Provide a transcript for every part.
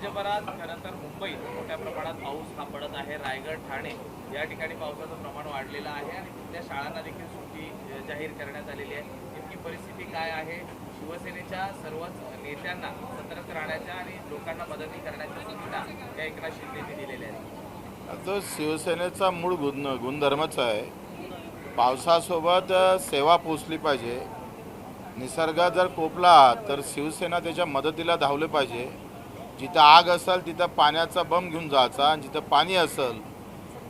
राज्यभरात खरं तर मुंबईत मोठ्या प्रमाणात पाऊस हा पडत आहे। रायगड, ठाणे या ठिकाणी पावसाचं प्रमाण वाढलेलं आहे आणि तिथल्या शाळांना देखील सुट्टी जाहीर करण्यात आलेली आहे। इतकी परिस्थिती काय आहे? शिवसेनेच्या सर्वच नेत्यांना सतर्क राहण्याच्या आणि लोकांना मदती करण्याच्या सूचना या एकनाथ शिंदेंनी दिलेल्या आहेत। तो शिवसेनेचा मूळ गुणधर्मच आहे। पावसासोबत सेवा पोचली पाहिजे। निसर्ग जर कोपला तर शिवसेना त्याच्या मदतीला धावले पाहिजे। जिथं आग असेल तिथं पाण्याचा बंब घेऊन जायचा आणि जिथं पाणी असेल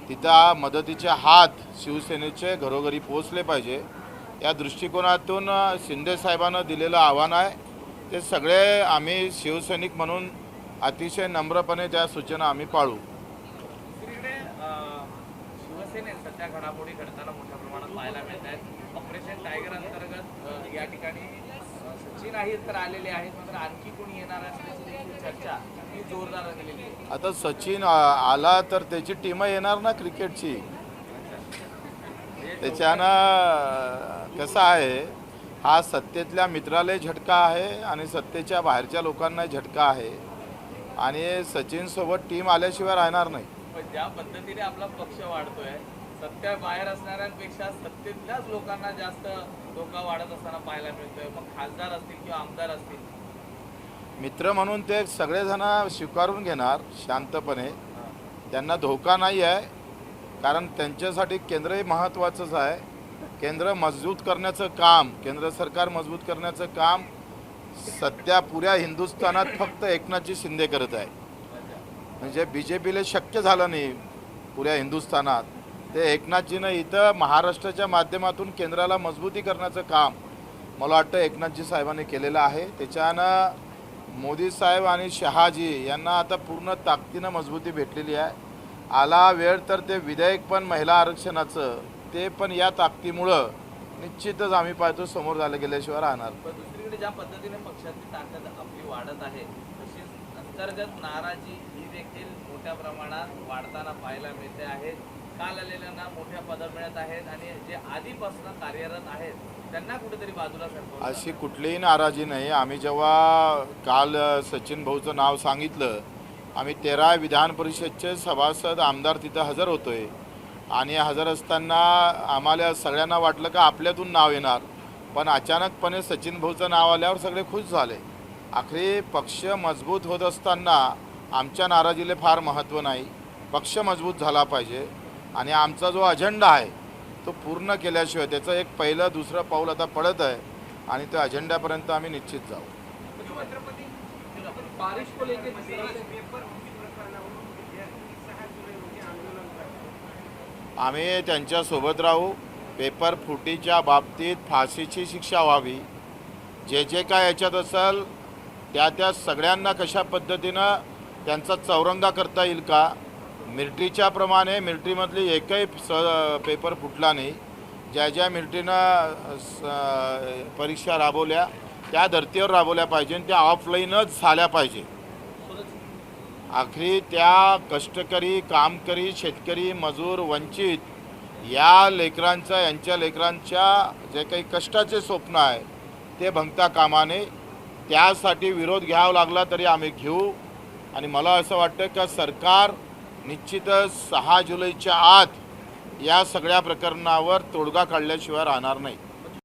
तिथं मदतीचे हात शिवसेनेचे घरोघरी पोचले पाहिजे। या दृष्टिकोनातून शिंदे साहेबांना दिलेलं आव्हान आहे। ते सगळे आम्ही शिवसैनिक म्हणून अतिशय नम्रपणे त्या सूचना आम्ही पाळू। दुसरीकडे शिवसेनेत सध्या घडामोडी घडताना मोठ्या प्रमाणात पाहायला मिळत आहेत। ऑपरेशन टायगर अंतर्गत या ठिकाणी सचिन अहिर तर आलेले आहेत, मात्र आणखी कोणी येणार असल्याची देखील चर्चा ही जोरदार झालेली आहे। आता सचिन आला तर त्याची टीम येणार ना क्रिकेटची। त्याच्यानं कसं आहे, हा सत्तेतल्या मित्रालाही झटका आहे आणि सत्तेच्या बाहेरच्या लोकांनाही झटका आहे आणि सचिनसोबत टीम आल्याशिवाय राहणार नाही। पण ज्या पद्धतीने आपला पक्ष वाढतोय, सत्ता बाहेर असणाऱ्यांपेक्षा सत्तेतल्याच लोकांना जास्त धोका वाढत असताना पाहायला मिळतोय। मग खासदार असतील किंवा आमदार असतील, मित्र म्हणून ते सगळेजण स्वीकारून घेणार शांतपणे। त्यांना धोका नाही आहे, कारण त्यांच्यासाठी केंद्रही महत्त्वाचंच आहे। केंद्र मजबूत करण्याचं काम, केंद्र सरकार मजबूत करण्याचं काम सध्या पुऱ्या हिंदुस्थानात फक्त एकनाथजी शिंदे करत आहे। म्हणजे BJPला शक्य झालं नाही पुऱ्या हिंदुस्थानात, ते एकनाथजीनं इथं महाराष्ट्राच्या माध्यमातून केंद्राला मजबूती करण्याचं काम मला वाटतं एकनाथजी साहेबांनी केलेलं आहे। त्याच्यानं मोदी साहेब आणि शहाजी यांना आता पूर्ण ताकदीनं मजबूती भेटलेली आहे। आला वेळ तर ते विधेयक पण महिला आरक्षणाचं ते पण या ताकदीमुळं निश्चितच आम्ही पाहतो समोर झालं गेल्याशिवाय राहणार। पण दुसरीकडे ज्या पद्धतीने पक्षाची ताकद आपली वाढत आहे, तशीच अंतर्गत नाराजी ही देखील मोठ्या प्रमाणात वाढताना पाहायला मिळते आहे। काल आलेल्यांना मोठ्या पदं मिळत आहेत आणि जे आधीपासून कार्यरत आहेत त्यांना कुठेतरी बाजूला सरकवलं। अशी कुठलीही नाराजी नाही। आम्ही जेव्हा काल सचिन भाऊचं नाव सांगितलं, आम्ही 13 विधान परिषदचे सभासद आमदार तिथं हजर होतोय आणि हजर असताना आम्हाला सगळ्यांना वाटलं का आपल्यातून नाव येणार, पण अचानकपणे सचिन भाऊचं नाव आल्यावर सगळे खुश झाले। आखरी पक्ष मजबूत होत असताना आमच्या नाराजीला फार महत्त्व नाही। पक्ष मजबूत झाला पाहिजे आणि आमचा जो अजेंडा आहे तो पूर्ण केल्याशिवाय त्याचं एक पहिलं दुसरं पाऊल आता पडत आहे आणि त्या अजेंड्यापर्यंत आम्ही निश्चित जाऊ। आम्ही त्यांच्यासोबत राहू। पेपर फुटीच्या बाबतीत फाशीची शिक्षा व्हावी। जे जे काय याच्यात असेल त्या सगळ्यांना कशा पद्धतीनं त्यांचा चौरंगा करता येईल का, मिलिटरीच्या प्रमाणे मिलिटरीमधली एकही पेपर फुटला नाही। ज्या मिलिटरीनं परीक्षा राबवल्या त्या धर्तीवर राबवल्या पाहिजे, त्या ऑफलाईनच झाल्या पाहिजे। आखरी त्या कष्टकरी, कामकरी, शेतकरी, मजूर, वंचित या लेकरांचं, यांच्या लेकरांच्या जे काही कष्टाचे स्वप्न आहे ते भंगता कामा नये। त्यासाठी विरोध घ्यावा लागला तरी आम्ही घेऊ आणि मला असं वाटतं का सरकार निश्चितच 6 जुलैच्या आत या सगळ्या प्रकरणावर तोडगा काढल्याशिवाय राहणार नाही।